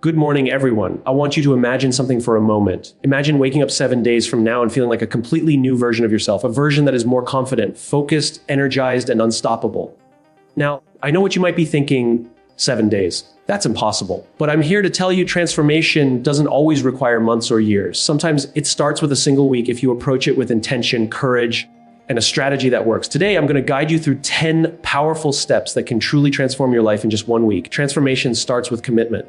Good morning, everyone. I want you to imagine something for a moment. Imagine waking up 7 days from now and feeling like a completely new version of yourself, a version that is more confident, focused, energized, and unstoppable. Now, I know what you might be thinking, 7 days. That's impossible. But I'm here to tell you transformation doesn't always require months or years. Sometimes it starts with a single week if you approach it with intention, courage, and a strategy that works. Today, I'm going to guide you through 10 powerful steps that can truly transform your life in just 1 week. Transformation starts with commitment.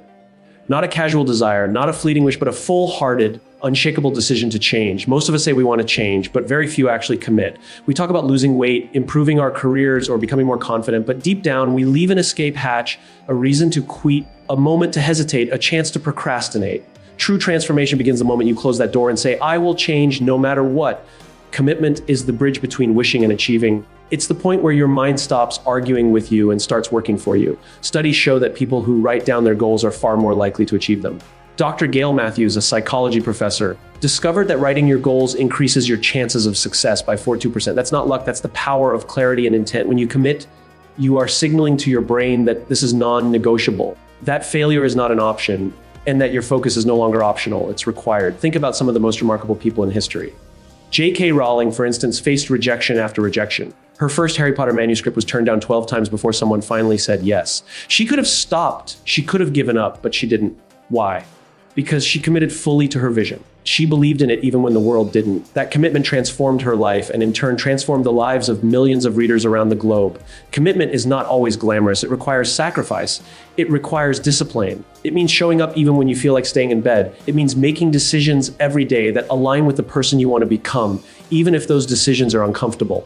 Not a casual desire, not a fleeting wish, but a full-hearted, unshakable decision to change. Most of us say we want to change, but very few actually commit. We talk about losing weight, improving our careers, or becoming more confident, but deep down, we leave an escape hatch, a reason to quit, a moment to hesitate, a chance to procrastinate. True transformation begins the moment you close that door and say, I will change no matter what. Commitment is the bridge between wishing and achieving. It's the point where your mind stops arguing with you and starts working for you. Studies show that people who write down their goals are far more likely to achieve them. Dr. Gail Matthews, a psychology professor, discovered that writing your goals increases your chances of success by 42%. That's not luck, that's the power of clarity and intent. When you commit, you are signaling to your brain that this is non-negotiable, that failure is not an option, and that your focus is no longer optional, it's required. Think about some of the most remarkable people in history. J.K. Rowling, for instance, faced rejection after rejection. Her first Harry Potter manuscript was turned down 12 times before someone finally said yes. She could have stopped, she could have given up, but she didn't. Why? Because she committed fully to her vision. She believed in it even when the world didn't. That commitment transformed her life and in turn transformed the lives of millions of readers around the globe. Commitment is not always glamorous. It requires sacrifice. It requires discipline. It means showing up even when you feel like staying in bed. It means making decisions every day that align with the person you want to become, even if those decisions are uncomfortable.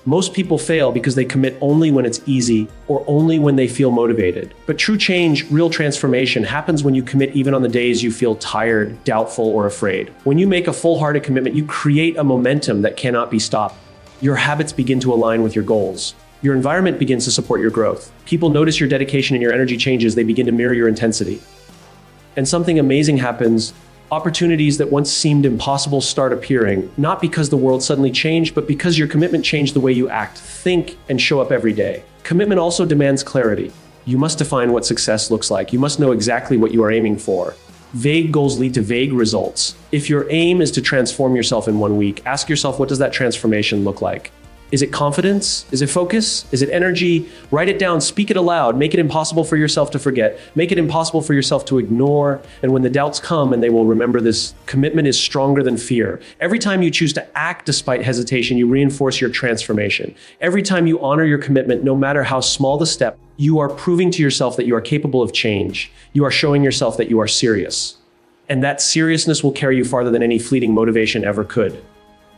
Most people fail because they commit only when it's easy or only when they feel motivated. But true change, real transformation, happens when you commit even on the days you feel tired, doubtful, or afraid. When you make a full-hearted commitment, you create a momentum that cannot be stopped. Your habits begin to align with your goals. Your environment begins to support your growth. People notice your dedication and your energy changes. They begin to mirror your intensity. And something amazing happens. Opportunities that once seemed impossible start appearing, not because the world suddenly changed, but because your commitment changed the way you act, think, and show up every day. Commitment also demands clarity. You must define what success looks like. You must know exactly what you are aiming for. Vague goals lead to vague results. If your aim is to transform yourself in 1 week, ask yourself, what does that transformation look like? Is it confidence? Is it focus? Is it energy? Write it down, speak it aloud, make it impossible for yourself to forget, make it impossible for yourself to ignore. And when the doubts come, and they will remember this, commitment is stronger than fear. Every time you choose to act despite hesitation, you reinforce your transformation. Every time you honor your commitment, no matter how small the step, you are proving to yourself that you are capable of change. You are showing yourself that you are serious. And that seriousness will carry you farther than any fleeting motivation ever could.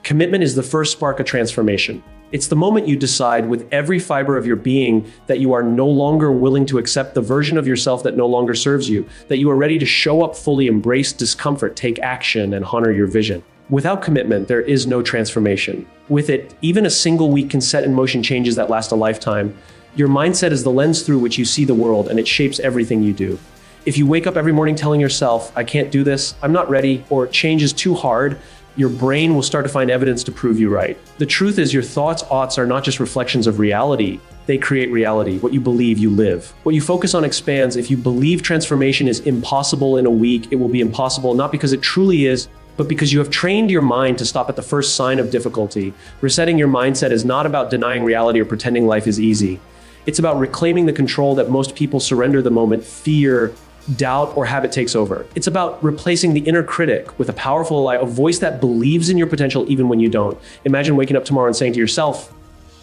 Commitment is the first spark of transformation. It's the moment you decide with every fiber of your being that you are no longer willing to accept the version of yourself that no longer serves you, that you are ready to show up fully, embrace discomfort, take action, and honor your vision. Without commitment, there is no transformation. With it, even a single week can set in motion changes that last a lifetime. Your mindset is the lens through which you see the world, and it shapes everything you do. If you wake up every morning telling yourself, I can't do this, I'm not ready, or change is too hard, your brain will start to find evidence to prove you right. The truth is your thoughts, are not just reflections of reality. They create reality. What you believe, you live. What you focus on expands. If you believe transformation is impossible in a week, it will be impossible not because it truly is, but because you have trained your mind to stop at the first sign of difficulty. Resetting your mindset is not about denying reality or pretending life is easy. It's about reclaiming the control that most people surrender the moment fear, doubt, or habit takes over. It's about replacing the inner critic with a powerful ally, a voice that believes in your potential even when you don't. Imagine waking up tomorrow and saying to yourself,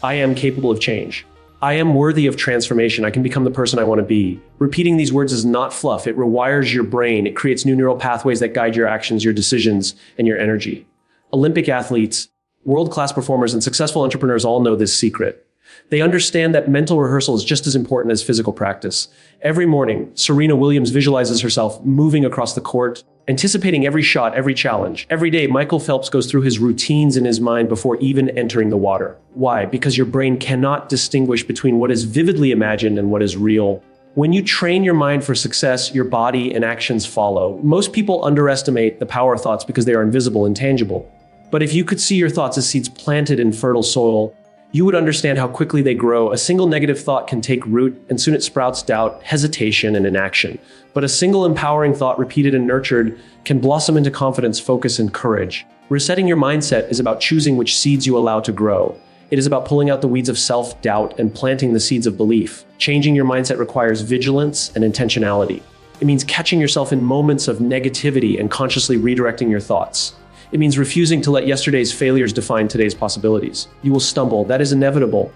I am capable of change. I am worthy of transformation. I can become the person I want to be. Repeating these words is not fluff. It rewires your brain. It creates new neural pathways that guide your actions, your decisions, and your energy. Olympic athletes, world-class performers, and successful entrepreneurs all know this secret. They understand that mental rehearsal is just as important as physical practice. Every morning, Serena Williams visualizes herself moving across the court, anticipating every shot, every challenge. Every day, Michael Phelps goes through his routines in his mind before even entering the water. Why? Because your brain cannot distinguish between what is vividly imagined and what is real. When you train your mind for success, your body and actions follow. Most people underestimate the power of thoughts because they are invisible, intangible. But if you could see your thoughts as seeds planted in fertile soil, you would understand how quickly they grow. A single negative thought can take root, and soon it sprouts doubt, hesitation, and inaction. But a single empowering thought repeated and nurtured can blossom into confidence, focus, and courage. Resetting your mindset is about choosing which seeds you allow to grow. It is about pulling out the weeds of self-doubt and planting the seeds of belief. Changing your mindset requires vigilance and intentionality. It means catching yourself in moments of negativity and consciously redirecting your thoughts. It means refusing to let yesterday's failures define today's possibilities. You will stumble, that is inevitable.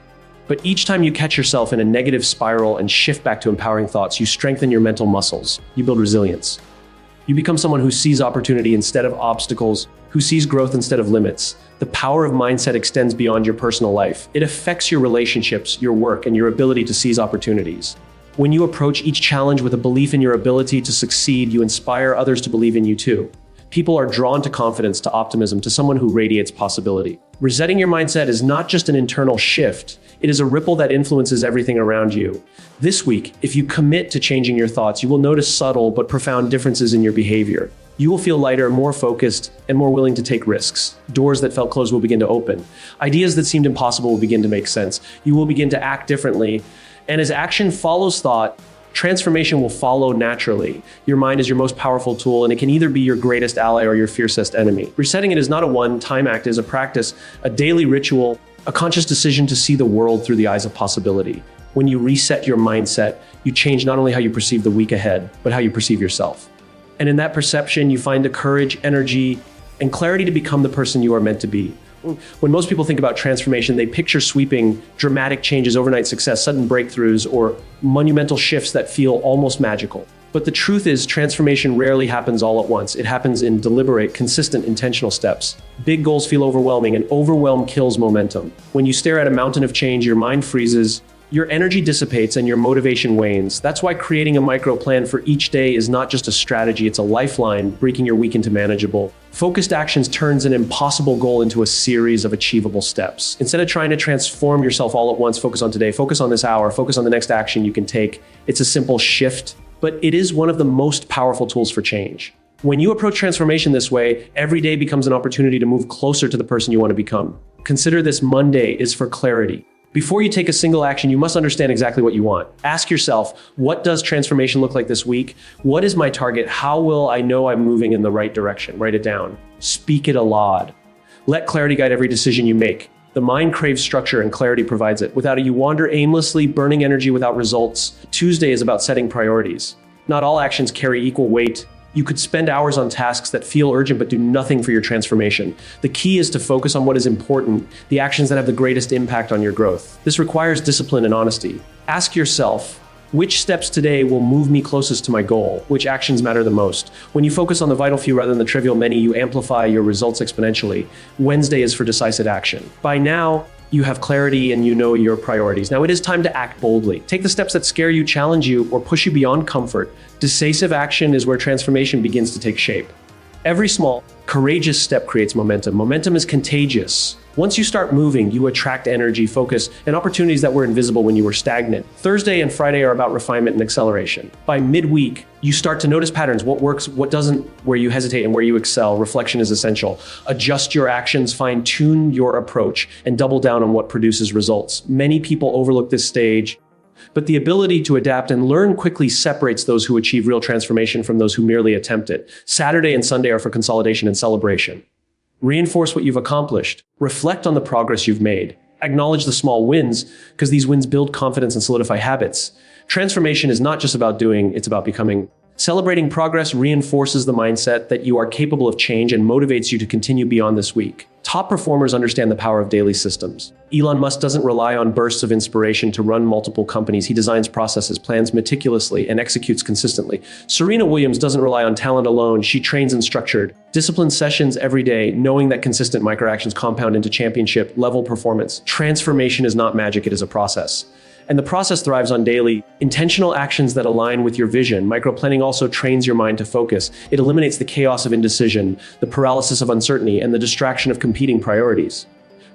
But each time you catch yourself in a negative spiral and shift back to empowering thoughts, you strengthen your mental muscles. You build resilience. You become someone who sees opportunity instead of obstacles, who sees growth instead of limits. The power of mindset extends beyond your personal life. It affects your relationships, your work, and your ability to seize opportunities. When you approach each challenge with a belief in your ability to succeed, you inspire others to believe in you too. People are drawn to confidence, to optimism, to someone who radiates possibility. Resetting your mindset is not just an internal shift, it is a ripple that influences everything around you. This week, if you commit to changing your thoughts, you will notice subtle but profound differences in your behavior. You will feel lighter, more focused, and more willing to take risks. Doors that felt closed will begin to open. Ideas that seemed impossible will begin to make sense. You will begin to act differently. And as action follows thought, transformation will follow naturally. Your mind is your most powerful tool, and it can either be your greatest ally or your fiercest enemy. Resetting it is not a one-time act, it is a practice, a daily ritual, a conscious decision to see the world through the eyes of possibility. When you reset your mindset, you change not only how you perceive the week ahead, but how you perceive yourself. And in that perception, you find the courage, energy, and clarity to become the person you are meant to be. When most people think about transformation, they picture sweeping, dramatic changes, overnight success, sudden breakthroughs, or monumental shifts that feel almost magical. But the truth is, transformation rarely happens all at once. It happens in deliberate, consistent, intentional steps. Big goals feel overwhelming, and overwhelm kills momentum. When you stare at a mountain of change, your mind freezes, your energy dissipates, and your motivation wanes. That's why creating a micro plan for each day is not just a strategy, it's a lifeline, breaking your week into manageable. Focused actions turns an impossible goal into a series of achievable steps. Instead of trying to transform yourself all at once, focus on today, focus on this hour, focus on the next action you can take. It's a simple shift, but it is one of the most powerful tools for change. When you approach transformation this way, every day becomes an opportunity to move closer to the person you want to become. Consider this Monday is for clarity. Before you take a single action, you must understand exactly what you want. Ask yourself, what does transformation look like this week? What is my target? How will I know I'm moving in the right direction? Write it down. Speak it aloud. Let clarity guide every decision you make. The mind craves structure and clarity provides it. Without it, you wander aimlessly, burning energy without results. Tuesday is about setting priorities. Not all actions carry equal weight. You could spend hours on tasks that feel urgent but do nothing for your transformation. The key is to focus on what is important, the actions that have the greatest impact on your growth. This requires discipline and honesty. Ask yourself, which steps today will move me closest to my goal? Which actions matter the most? When you focus on the vital few rather than the trivial many, you amplify your results exponentially. Wednesday is for decisive action. By now, you have clarity and you know your priorities. Now it is time to act boldly. Take the steps that scare you, challenge you, or push you beyond comfort. Decisive action is where transformation begins to take shape. Every small, courageous step creates momentum. Momentum is contagious. Once you start moving, you attract energy, focus, and opportunities that were invisible when you were stagnant. Thursday and Friday are about refinement and acceleration. By midweek, you start to notice patterns, what works, what doesn't, where you hesitate and where you excel. Reflection is essential. Adjust your actions, fine-tune your approach, and double down on what produces results. Many people overlook this stage, but the ability to adapt and learn quickly separates those who achieve real transformation from those who merely attempt it. Saturday and Sunday are for consolidation and celebration. Reinforce what you've accomplished. Reflect on the progress you've made. Acknowledge the small wins, because these wins build confidence and solidify habits. Transformation is not just about doing, it's about becoming. Celebrating progress reinforces the mindset that you are capable of change and motivates you to continue beyond this week. Top performers understand the power of daily systems. Elon Musk doesn't rely on bursts of inspiration to run multiple companies. He designs processes, plans meticulously, and executes consistently. Serena Williams doesn't rely on talent alone. She trains in structured, disciplined sessions every day, knowing that consistent microactions compound into championship-level performance. Transformation is not magic, it is a process. And the process thrives on daily, intentional actions that align with your vision. Microplanning also trains your mind to focus. It eliminates the chaos of indecision, the paralysis of uncertainty, and the distraction of competing priorities.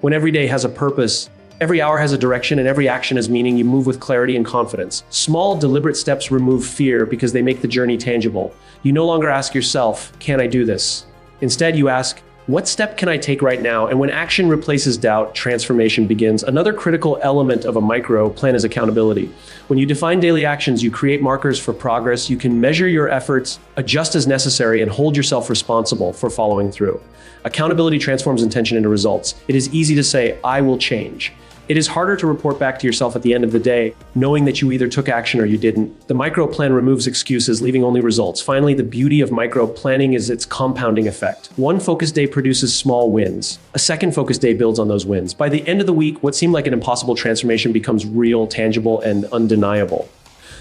When every day has a purpose, every hour has a direction, and every action has meaning, you move with clarity and confidence. Small, deliberate steps remove fear because they make the journey tangible. You no longer ask yourself, can I do this? Instead, you ask, What step can I take right now? And when action replaces doubt, transformation begins. Another critical element of a micro plan is accountability. When you define daily actions, you create markers for progress. You can measure your efforts, adjust as necessary, and hold yourself responsible for following through. Accountability transforms intention into results. It is easy to say, I will change. It is harder to report back to yourself at the end of the day, knowing that you either took action or you didn't. The micro plan removes excuses, leaving only results. Finally, the beauty of micro planning is its compounding effect. One focus day produces small wins. A second focus day builds on those wins. By the end of the week, what seemed like an impossible transformation becomes real, tangible, and undeniable.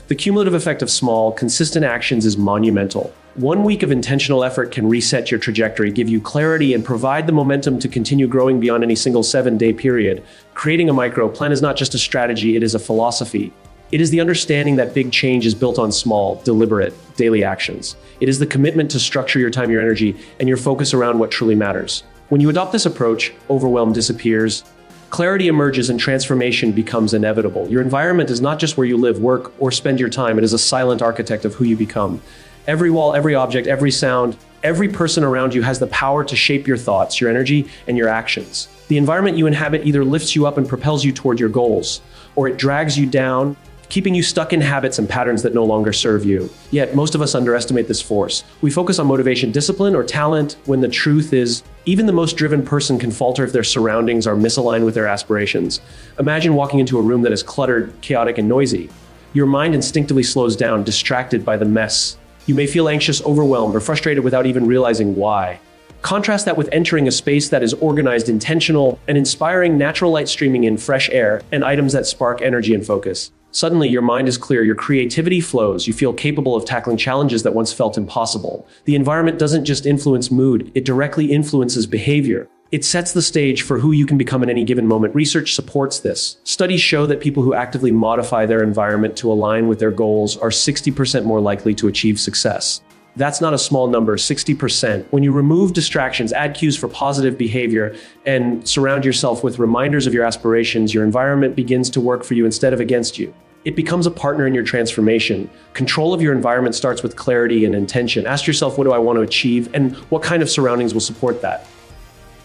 The cumulative effect of small, consistent actions is monumental. 1 week of intentional effort can reset your trajectory, give you clarity, and provide the momentum to continue growing beyond any single 7-day period. Creating a micro plan is not just a strategy, it is a philosophy. It is the understanding that big change is built on small, deliberate, daily actions. It is the commitment to structure your time, your energy, and your focus around what truly matters. When you adopt this approach, overwhelm disappears, clarity emerges, and transformation becomes inevitable. Your environment is not just where you live, work, or spend your time. It is a silent architect of who you become. Every wall, every object, every sound, every person around you has the power to shape your thoughts, your energy, and your actions. The environment you inhabit either lifts you up and propels you toward your goals, or it drags you down, keeping you stuck in habits and patterns that no longer serve you. Yet, most of us underestimate this force. We focus on motivation, discipline, or talent, when the truth is, even the most driven person can falter if their surroundings are misaligned with their aspirations. Imagine walking into a room that is cluttered, chaotic, and noisy. Your mind instinctively slows down, distracted by the mess. You may feel anxious, overwhelmed, or frustrated without even realizing why. Contrast that with entering a space that is organized, intentional, and inspiring, natural light streaming in, fresh air, and items that spark energy and focus. Suddenly, your mind is clear, your creativity flows, you feel capable of tackling challenges that once felt impossible. The environment doesn't just influence mood, it directly influences behavior. It sets the stage for who you can become in any given moment. Research supports this. Studies show that people who actively modify their environment to align with their goals are 60% more likely to achieve success. That's not a small number, 60%. When you remove distractions, add cues for positive behavior, and surround yourself with reminders of your aspirations, your environment begins to work for you instead of against you. It becomes a partner in your transformation. Control of your environment starts with clarity and intention. Ask yourself, what do I want to achieve, and what kind of surroundings will support that?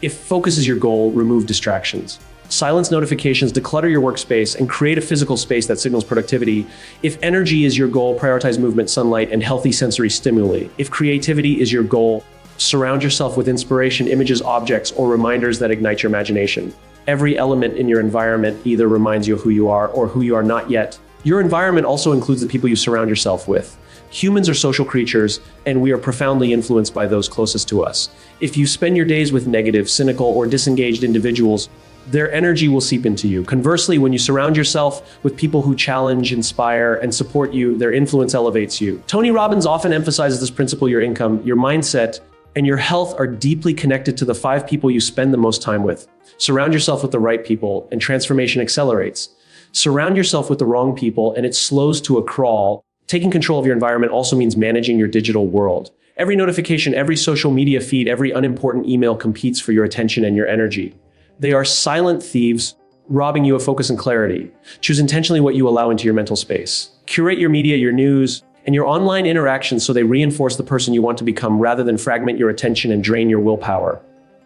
If focus is your goal, remove distractions. Silence notifications, declutter your workspace, and create a physical space that signals productivity. If energy is your goal, prioritize movement, sunlight, and healthy sensory stimuli. If creativity is your goal, surround yourself with inspiration, images, objects, or reminders that ignite your imagination. Every element in your environment either reminds you of who you are or who you are not yet. Your environment also includes the people you surround yourself with. Humans are social creatures, and we are profoundly influenced by those closest to us. If you spend your days with negative, cynical, or disengaged individuals, their energy will seep into you. Conversely, when you surround yourself with people who challenge, inspire, and support you, their influence elevates you. Tony Robbins often emphasizes this principle: your income, your mindset, and your health are deeply connected to the 5 people you spend the most time with. Surround yourself with the right people, and transformation accelerates. Surround yourself with the wrong people, and it slows to a crawl. Taking control of your environment also means managing your digital world. Every notification, every social media feed, every unimportant email competes for your attention and your energy. They are silent thieves, robbing you of focus and clarity. Choose intentionally what you allow into your mental space. Curate your media, your news, and your online interactions so they reinforce the person you want to become rather than fragment your attention and drain your willpower.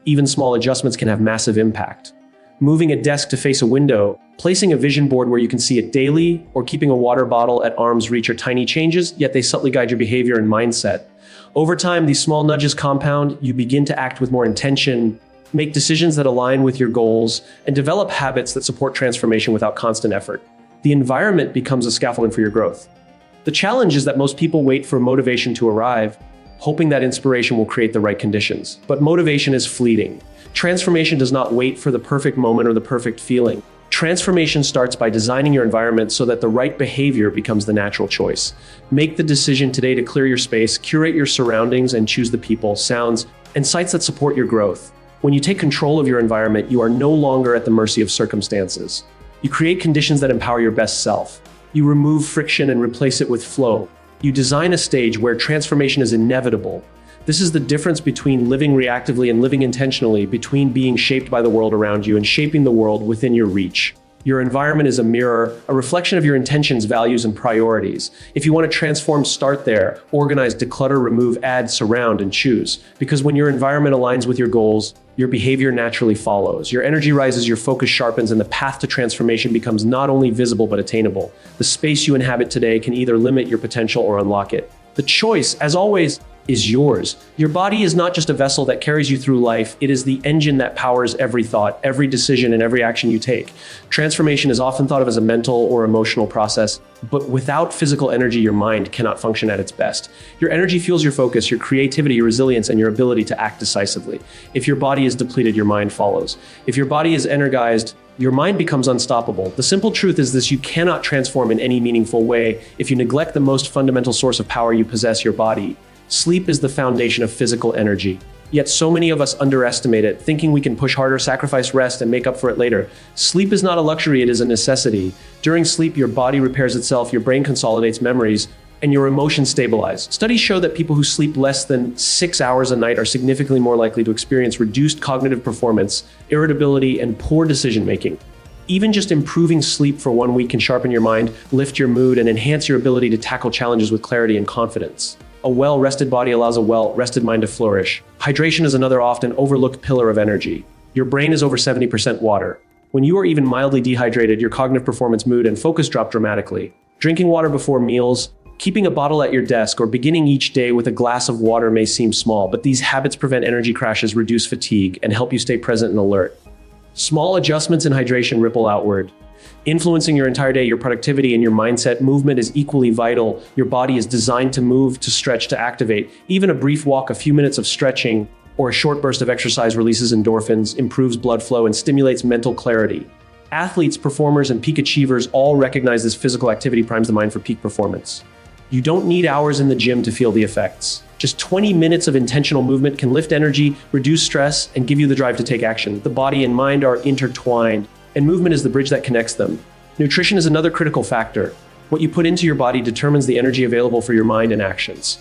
Even small adjustments can have massive impact. Moving a desk to face a window, placing a vision board where you can see it daily, or keeping a water bottle at arm's reach are tiny changes, yet they subtly guide your behavior and mindset. Over time, these small nudges compound. You begin to act with more intention, make decisions that align with your goals, and develop habits that support transformation without constant effort. The environment becomes a scaffolding for your growth. The challenge is that most people wait for motivation to arrive, hoping that inspiration will create the right conditions. But motivation is fleeting. Transformation does not wait for the perfect moment or the perfect feeling. Transformation starts by designing your environment so that the right behavior becomes the natural choice. Make the decision today to clear your space, curate your surroundings, and choose the people, sounds, and sights that support your growth. When you take control of your environment, you are no longer at the mercy of circumstances. You create conditions that empower your best self. You remove friction and replace it with flow. You design a stage where transformation is inevitable. This is the difference between living reactively and living intentionally, between being shaped by the world around you and shaping the world within your reach. Your environment is a mirror, a reflection of your intentions, values, and priorities. If you want to transform, start there. Organize, declutter, remove, add, surround, and choose. Because when your environment aligns with your goals, your behavior naturally follows. Your energy rises, your focus sharpens, and the path to transformation becomes not only visible but attainable. The space you inhabit today can either limit your potential or unlock it. The choice, as always, is yours. Your body is not just a vessel that carries you through life, it is the engine that powers every thought, every decision, and every action you take. Transformation is often thought of as a mental or emotional process, but without physical energy, your mind cannot function at its best. Your energy fuels your focus, your creativity, your resilience, and your ability to act decisively. If your body is depleted, your mind follows. If your body is energized, your mind becomes unstoppable. The simple truth is this: you cannot transform in any meaningful way if you neglect the most fundamental source of power you possess, your body. Sleep is the foundation of physical energy. Yet so many of us underestimate it, thinking we can push harder, sacrifice rest, and make up for it later. Sleep is not a luxury, it is a necessity. During sleep, your body repairs itself, your brain consolidates memories, and your emotions stabilize. Studies show that people who sleep less than 6 hours a night are significantly more likely to experience reduced cognitive performance, irritability, and poor decision-making. Even just improving sleep for 1 week can sharpen your mind, lift your mood, and enhance your ability to tackle challenges with clarity and confidence. A well-rested body allows a well-rested mind to flourish. Hydration is another often overlooked pillar of energy. Your brain is over 70% water. When you are even mildly dehydrated, your cognitive performance, mood, and focus drop dramatically. Drinking water before meals, keeping a bottle at your desk, or beginning each day with a glass of water may seem small, but these habits prevent energy crashes, reduce fatigue, and help you stay present and alert. Small adjustments in hydration ripple outward, influencing your entire day, your productivity, and your mindset. Movement is equally vital. Your body is designed to move, to stretch, to activate. Even a brief walk, a few minutes of stretching, or a short burst of exercise releases endorphins, improves blood flow, and stimulates mental clarity. Athletes, performers, and peak achievers all recognize this: physical activity primes the mind for peak performance. You don't need hours in the gym to feel the effects. Just 20 minutes of intentional movement can lift energy, reduce stress, and give you the drive to take action. The body and mind are intertwined, and movement is the bridge that connects them. Nutrition is another critical factor. What you put into your body determines the energy available for your mind and actions.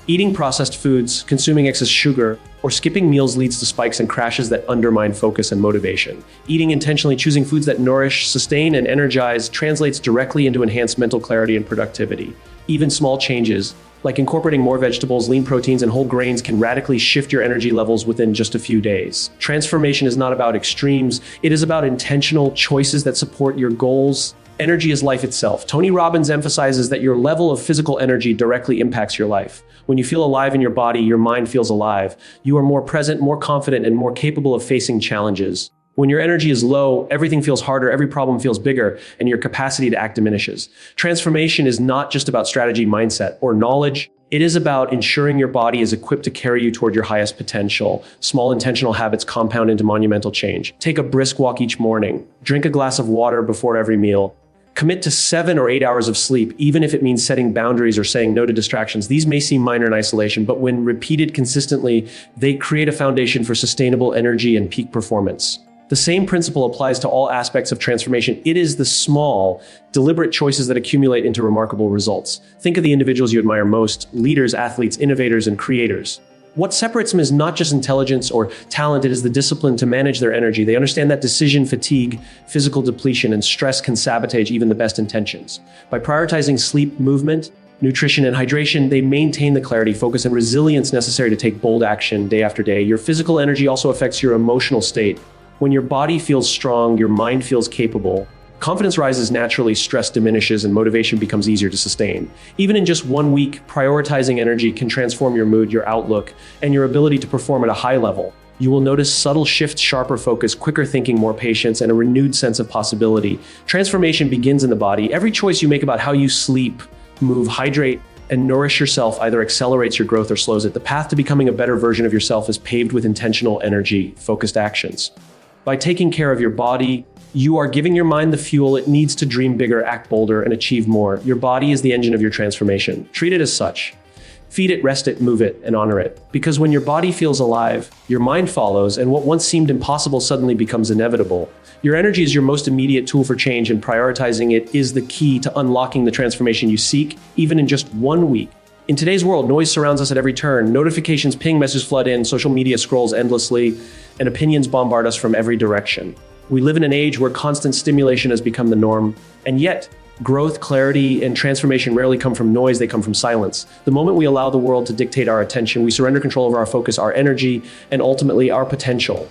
Eating processed foods, consuming excess sugar, or skipping meals leads to spikes and crashes that undermine focus and motivation. Eating intentionally, choosing foods that nourish, sustain, and energize translates directly into enhanced mental clarity and productivity. Even small changes, like incorporating more vegetables, lean proteins, and whole grains, can radically shift your energy levels within just a few days. Transformation is not about extremes, it is about intentional choices that support your goals. Energy is life itself. Tony Robbins emphasizes that your level of physical energy directly impacts your life. When you feel alive in your body, your mind feels alive. You are more present, more confident, and more capable of facing challenges. When your energy is low, everything feels harder, every problem feels bigger, and your capacity to act diminishes. Transformation is not just about strategy, mindset, or knowledge. It is about ensuring your body is equipped to carry you toward your highest potential. Small intentional habits compound into monumental change. Take a brisk walk each morning. Drink a glass of water before every meal. Commit to 7 or 8 hours of sleep, even if it means setting boundaries or saying no to distractions. These may seem minor in isolation, but when repeated consistently, they create a foundation for sustainable energy and peak performance. The same principle applies to all aspects of transformation. It is the small, deliberate choices that accumulate into remarkable results. Think of the individuals you admire most: leaders, athletes, innovators, and creators. What separates them is not just intelligence or talent, it is the discipline to manage their energy. They understand that decision fatigue, physical depletion, and stress can sabotage even the best intentions. By prioritizing sleep, movement, nutrition, and hydration, they maintain the clarity, focus, and resilience necessary to take bold action day after day. Your physical energy also affects your emotional state. When your body feels strong, your mind feels capable. Confidence rises naturally, stress diminishes, and motivation becomes easier to sustain. Even in just 1 week, prioritizing energy can transform your mood, your outlook, and your ability to perform at a high level. You will notice subtle shifts: sharper focus, quicker thinking, more patience, and a renewed sense of possibility. Transformation begins in the body. Every choice you make about how you sleep, move, hydrate, and nourish yourself either accelerates your growth or slows it. The path to becoming a better version of yourself is paved with intentional, energy-focused actions. By taking care of your body, you are giving your mind the fuel it needs to dream bigger, act bolder, and achieve more. Your body is the engine of your transformation. Treat it as such. Feed it, rest it, move it, and honor it. Because when your body feels alive, your mind follows, and what once seemed impossible suddenly becomes inevitable. Your energy is your most immediate tool for change, and prioritizing it is the key to unlocking the transformation you seek, even in just 1 week. In today's world, noise surrounds us at every turn. Notifications ping, messages flood in, social media scrolls endlessly, and opinions bombard us from every direction. We live in an age where constant stimulation has become the norm, and yet growth, clarity, and transformation rarely come from noise, they come from silence. The moment we allow the world to dictate our attention, we surrender control over our focus, our energy, and ultimately our potential.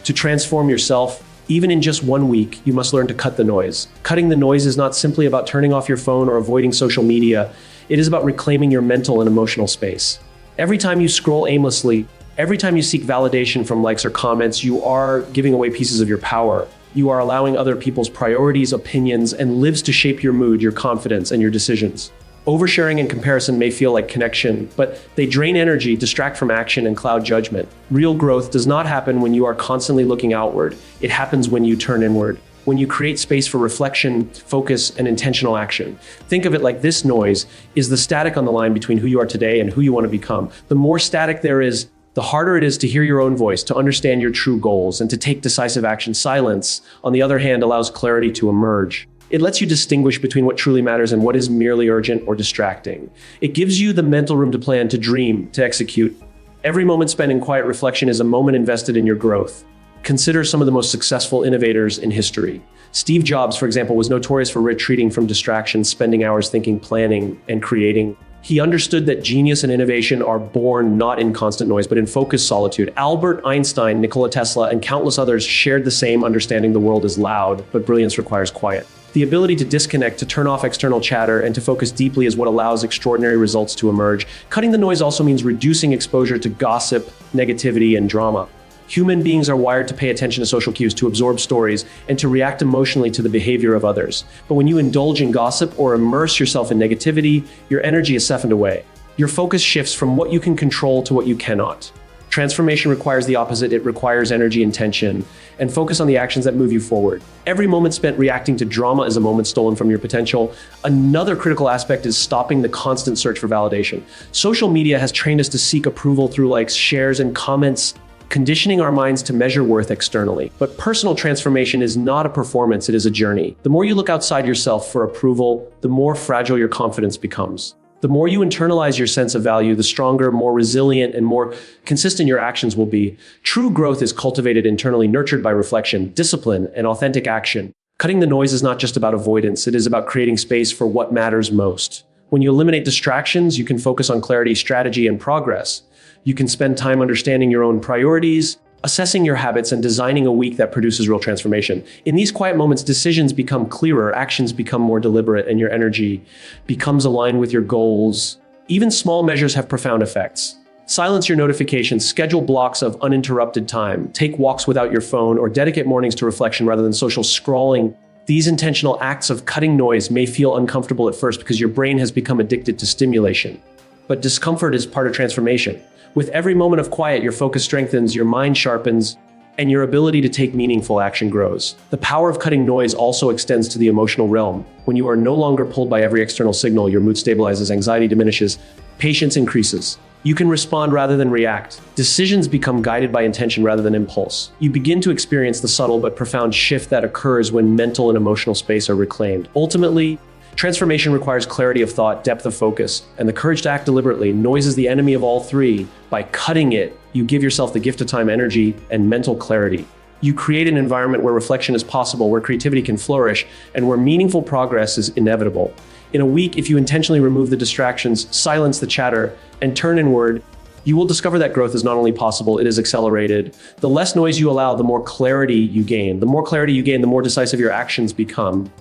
To transform yourself, even in just 1 week, you must learn to cut the noise. Cutting the noise is not simply about turning off your phone or avoiding social media. It is about reclaiming your mental and emotional space. Every time you scroll aimlessly, every time you seek validation from likes or comments, you are giving away pieces of your power. You are allowing other people's priorities, opinions, and lives to shape your mood, your confidence, and your decisions. Oversharing and comparison may feel like connection, but they drain energy, distract from action, and cloud judgment. Real growth does not happen when you are constantly looking outward. It happens when you turn inward, when you create space for reflection, focus, and intentional action. Think of it like this: noise is the static on the line between who you are today and who you want to become. The more static there is, the harder it is to hear your own voice, to understand your true goals, and to take decisive action. Silence, on the other hand, allows clarity to emerge. It lets you distinguish between what truly matters and what is merely urgent or distracting. It gives you the mental room to plan, to dream, to execute. Every moment spent in quiet reflection is a moment invested in your growth. Consider some of the most successful innovators in history. Steve Jobs, for example, was notorious for retreating from distractions, spending hours thinking, planning, and creating. He understood that genius and innovation are born not in constant noise, but in focused solitude. Albert Einstein, Nikola Tesla, and countless others shared the same understanding: the world is loud, but brilliance requires quiet. The ability to disconnect, to turn off external chatter, and to focus deeply is what allows extraordinary results to emerge. Cutting the noise also means reducing exposure to gossip, negativity, and drama. Human beings are wired to pay attention to social cues, to absorb stories, and to react emotionally to the behavior of others. But when you indulge in gossip or immerse yourself in negativity, your energy is siphoned away. Your focus shifts from what you can control to what you cannot. Transformation requires the opposite. It requires energy, intention, and focus on the actions that move you forward. Every moment spent reacting to drama is a moment stolen from your potential. Another critical aspect is stopping the constant search for validation. Social media has trained us to seek approval through likes, shares, and comments, conditioning our minds to measure worth externally. But personal transformation is not a performance, it is a journey. The more you look outside yourself for approval, the more fragile your confidence becomes. The more you internalize your sense of value, the stronger, more resilient, and more consistent your actions will be. True growth is cultivated internally, nurtured by reflection, discipline, and authentic action. Cutting the noise is not just about avoidance, it is about creating space for what matters most. When you eliminate distractions, you can focus on clarity, strategy, and progress. You can spend time understanding your own priorities, assessing your habits, and designing a week that produces real transformation. In these quiet moments, decisions become clearer, actions become more deliberate, and your energy becomes aligned with your goals. Even small measures have profound effects. Silence your notifications, schedule blocks of uninterrupted time, take walks without your phone, or dedicate mornings to reflection rather than social scrolling. These intentional acts of cutting noise may feel uncomfortable at first because your brain has become addicted to stimulation. But discomfort is part of transformation. With every moment of quiet, your focus strengthens, your mind sharpens, and your ability to take meaningful action grows. The power of cutting noise also extends to the emotional realm. When you are no longer pulled by every external signal, your mood stabilizes, anxiety diminishes, patience increases. You can respond rather than react. Decisions become guided by intention rather than impulse. You begin to experience the subtle but profound shift that occurs when mental and emotional space are reclaimed. Ultimately, transformation requires clarity of thought, depth of focus, and the courage to act deliberately. Noise is the enemy of all three. By cutting it, you give yourself the gift of time, energy, and mental clarity. You create an environment where reflection is possible, where creativity can flourish, and where meaningful progress is inevitable. In a week, if you intentionally remove the distractions, silence the chatter, and turn inward, you will discover that growth is not only possible, it is accelerated. The less noise you allow, the more clarity you gain. The more clarity you gain, the more decisive your actions become.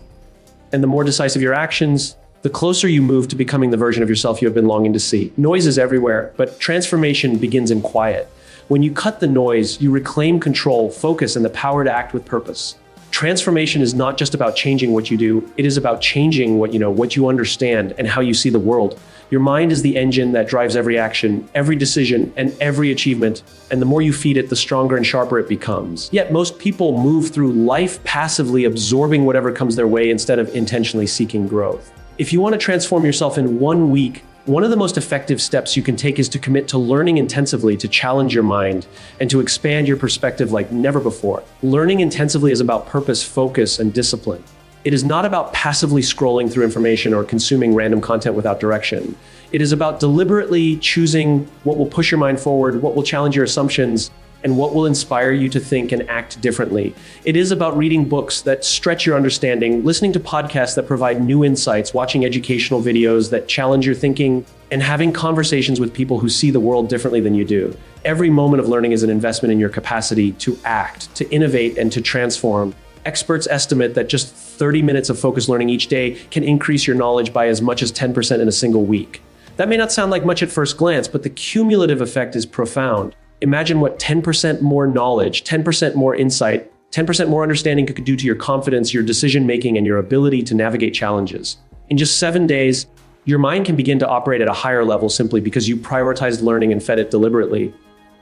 And the more decisive your actions, the closer you move to becoming the version of yourself you have been longing to see. Noise is everywhere, but transformation begins in quiet. When you cut the noise, you reclaim control, focus, and the power to act with purpose. Transformation is not just about changing what you do, it is about changing what you understand, and how you see the world. Your mind is the engine that drives every action, every decision, and every achievement. And the more you feed it, the stronger and sharper it becomes. Yet most people move through life passively absorbing whatever comes their way instead of intentionally seeking growth. If you want to transform yourself in 1 week, one of the most effective steps you can take is to commit to learning intensively, to challenge your mind, and to expand your perspective like never before. Learning intensively is about purpose, focus, and discipline. It is not about passively scrolling through information or consuming random content without direction. It is about deliberately choosing what will push your mind forward, what will challenge your assumptions, and what will inspire you to think and act differently. It is about reading books that stretch your understanding, listening to podcasts that provide new insights, watching educational videos that challenge your thinking, and having conversations with people who see the world differently than you do. Every moment of learning is an investment in your capacity to act, to innovate, and to transform. Experts estimate that just 30 minutes of focused learning each day can increase your knowledge by as much as 10% in a single week. That may not sound like much at first glance, but the cumulative effect is profound. Imagine what 10% more knowledge, 10% more insight, 10% more understanding could do to your confidence, your decision-making, and your ability to navigate challenges. In just 7 days, your mind can begin to operate at a higher level simply because you prioritized learning and fed it deliberately.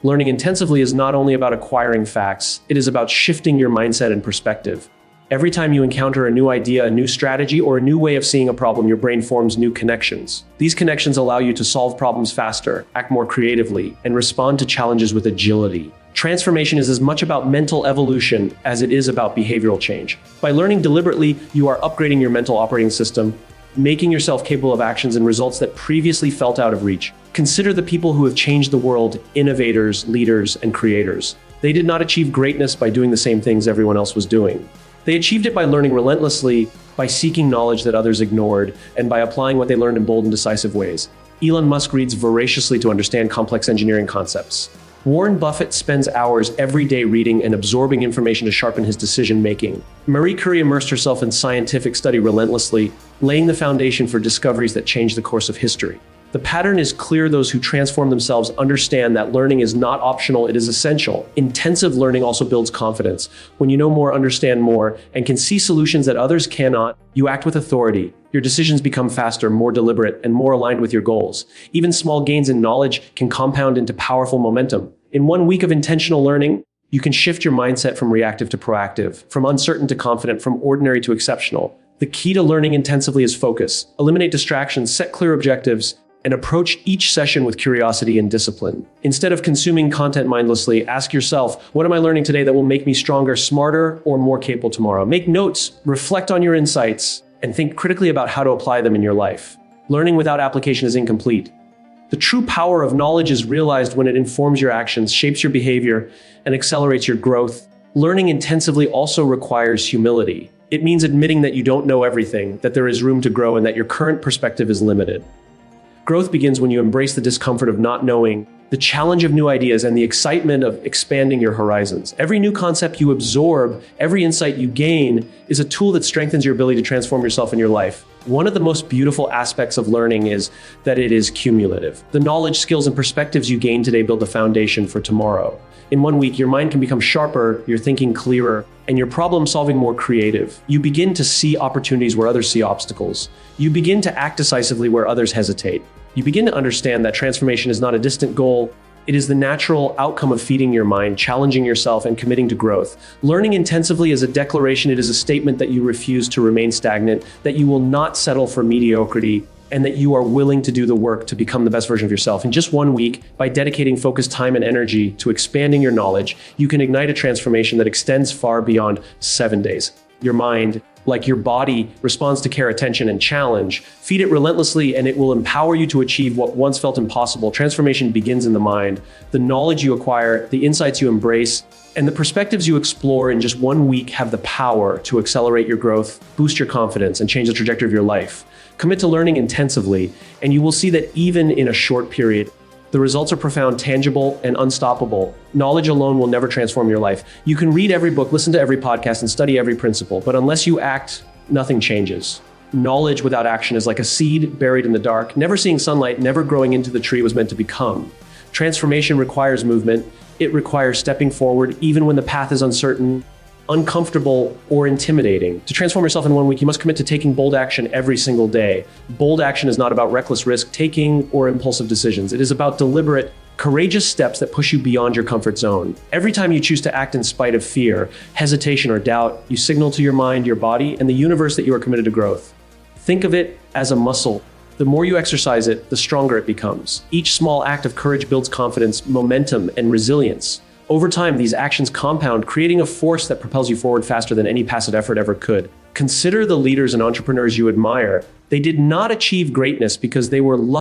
Learning intensively is not only about acquiring facts, it is about shifting your mindset and perspective. Every time you encounter a new idea, a new strategy, or a new way of seeing a problem, your brain forms new connections. These connections allow you to solve problems faster, act more creatively, and respond to challenges with agility. Transformation is as much about mental evolution as it is about behavioral change. By learning deliberately, you are upgrading your mental operating system, making yourself capable of actions and results that previously felt out of reach. Consider the people who have changed the world: innovators, leaders, and creators. They did not achieve greatness by doing the same things everyone else was doing. They achieved it by learning relentlessly, by seeking knowledge that others ignored, and by applying what they learned in bold and decisive ways. Elon Musk reads voraciously to understand complex engineering concepts. Warren Buffett spends hours every day reading and absorbing information to sharpen his decision-making. Marie Curie immersed herself in scientific study relentlessly, laying the foundation for discoveries that changed the course of history. The pattern is clear. Those who transform themselves understand that learning is not optional, it is essential. Intensive learning also builds confidence. When you know more, understand more, and can see solutions that others cannot, you act with authority. Your decisions become faster, more deliberate, and more aligned with your goals. Even small gains in knowledge can compound into powerful momentum. In 1 week of intentional learning, you can shift your mindset from reactive to proactive, from uncertain to confident, from ordinary to exceptional. The key to learning intensively is focus. Eliminate distractions, set clear objectives, and approach each session with curiosity and discipline. Instead of consuming content mindlessly, ask yourself, what am I learning today that will make me stronger, smarter, or more capable tomorrow? Make notes, reflect on your insights, and think critically about how to apply them in your life. Learning without application is incomplete. The true power of knowledge is realized when it informs your actions, shapes your behavior, and accelerates your growth. Learning intensively also requires humility. It means admitting that you don't know everything, that there is room to grow, and that your current perspective is limited. Growth begins when you embrace the discomfort of not knowing, the challenge of new ideas, and the excitement of expanding your horizons. Every new concept you absorb, every insight you gain, is a tool that strengthens your ability to transform yourself and your life. One of the most beautiful aspects of learning is that it is cumulative. The knowledge, skills, and perspectives you gain today build the foundation for tomorrow. In 1 week, your mind can become sharper, your thinking clearer, and your problem-solving more creative. You begin to see opportunities where others see obstacles. You begin to act decisively where others hesitate. You begin to understand that transformation is not a distant goal. It is the natural outcome of feeding your mind, challenging yourself, and committing to growth. Learning intensively is a declaration. It is a statement that you refuse to remain stagnant, that you will not settle for mediocrity, and that you are willing to do the work to become the best version of yourself. In just 1 week, by dedicating focused time and energy to expanding your knowledge, you can ignite a transformation that extends far beyond 7 days. Your mind, like your body, responds to care, attention, and challenge. Feed it relentlessly, and it will empower you to achieve what once felt impossible. Transformation begins in the mind. The knowledge you acquire, the insights you embrace, and the perspectives you explore in just 1 week have the power to accelerate your growth, boost your confidence, and change the trajectory of your life. Commit to learning intensively, and you will see that even in a short period, the results are profound, tangible, and unstoppable. Knowledge alone will never transform your life. You can read every book, listen to every podcast, and study every principle, but unless you act, nothing changes. Knowledge without action is like a seed buried in the dark, never seeing sunlight, never growing into the tree it was meant to become. Transformation requires movement. It requires stepping forward, even when the path is uncertain, uncomfortable, or intimidating. To transform yourself in 1 week, you must commit to taking bold action every single day. Bold action is not about reckless risk-taking or impulsive decisions. It is about deliberate, courageous steps that push you beyond your comfort zone. Every time you choose to act in spite of fear, hesitation, or doubt, you signal to your mind, your body, and the universe that you are committed to growth. Think of it as a muscle. The more you exercise it, the stronger it becomes. Each small act of courage builds confidence, momentum, and resilience. Over time, these actions compound, creating a force that propels you forward faster than any passive effort ever could. Consider the leaders and entrepreneurs you admire. They did not achieve greatness because they were lucky.